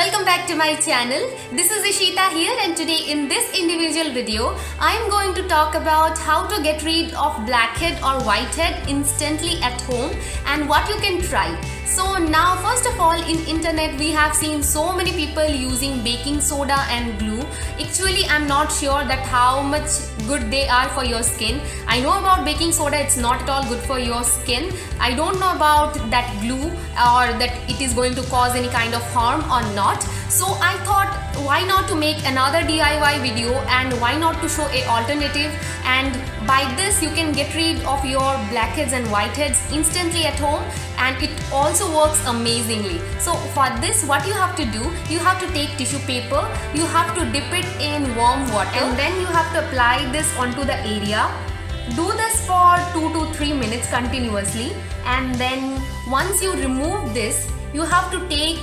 Welcome back to my channel. This is Ishita here, and today in this individual video I am going to talk about how to get rid of blackhead or whitehead instantly at home and what you can try. So now first of all, in internet we have seen so many people using baking soda and glue. Actually I'm not sure that how much good they are for your skin. I know about baking soda, it's not at all good for your skin. I don't know about that glue or that it is going to cause any kind of harm or not. So I thought, why not to make another DIY video and why not to show a alternative, and by this you can get rid of your blackheads and whiteheads instantly at home, and it also works amazingly. So for this, what you have to do, you have to take tissue paper, you have to dip it in warm water, and then you have to apply this onto the area. Do this for 2 to 3 minutes continuously, and then once you remove this, you have to take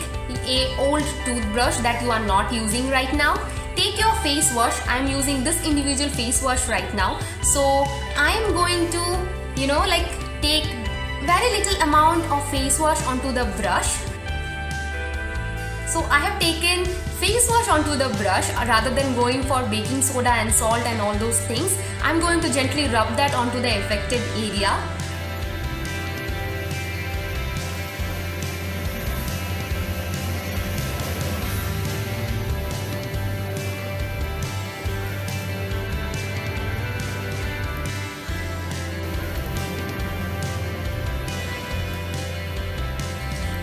a old toothbrush that you are not using right now. Take your face wash. I am using this individual face wash right now. So I am going to take very little amount of face wash onto the brush. So I have taken face wash onto the brush rather than going for baking soda and salt and all those things. I'm going to gently rub that onto the affected area.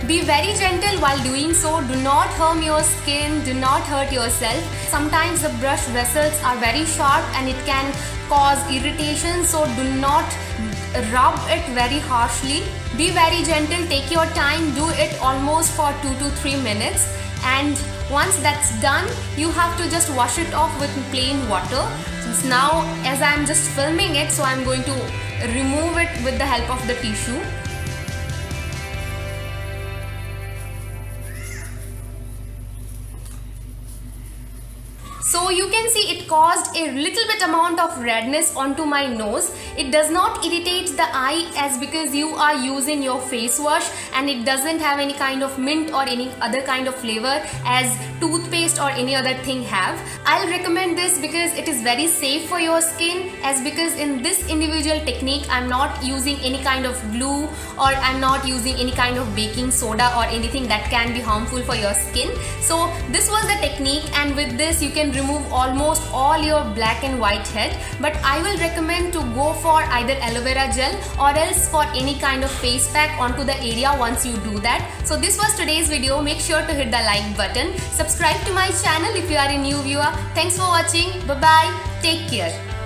Be very gentle while doing so. Do not harm your skin, do not hurt yourself. Sometimes the brush vessels are very sharp and it can cause irritation, so do not rub it very harshly. Be very gentle, take your time, do it almost for 2 to 3 minutes, and once that's done, you have to just wash it off with plain water. Since now as I am just filming it, so I am going to remove it with the help of the tissue. So you can see it caused a little bit amount of redness onto my nose. It does not irritate the eye as because you are using your face wash, and it doesn't have any kind of mint or any other kind of flavor as toothpaste or any other thing have. I'll recommend this because it is very safe for your skin, as because in this individual technique I'm not using any kind of glue or I'm not using any kind of baking soda or anything that can be harmful for your skin. So this was the technique, and with this you can remove almost all your black and white head, but I will recommend to go for either aloe vera gel or else for any kind of face pack onto the area once you do that. So this was today's video. Make sure to hit the like button, subscribe to my channel if you are a new viewer. Thanks for watching. Bye bye, take care.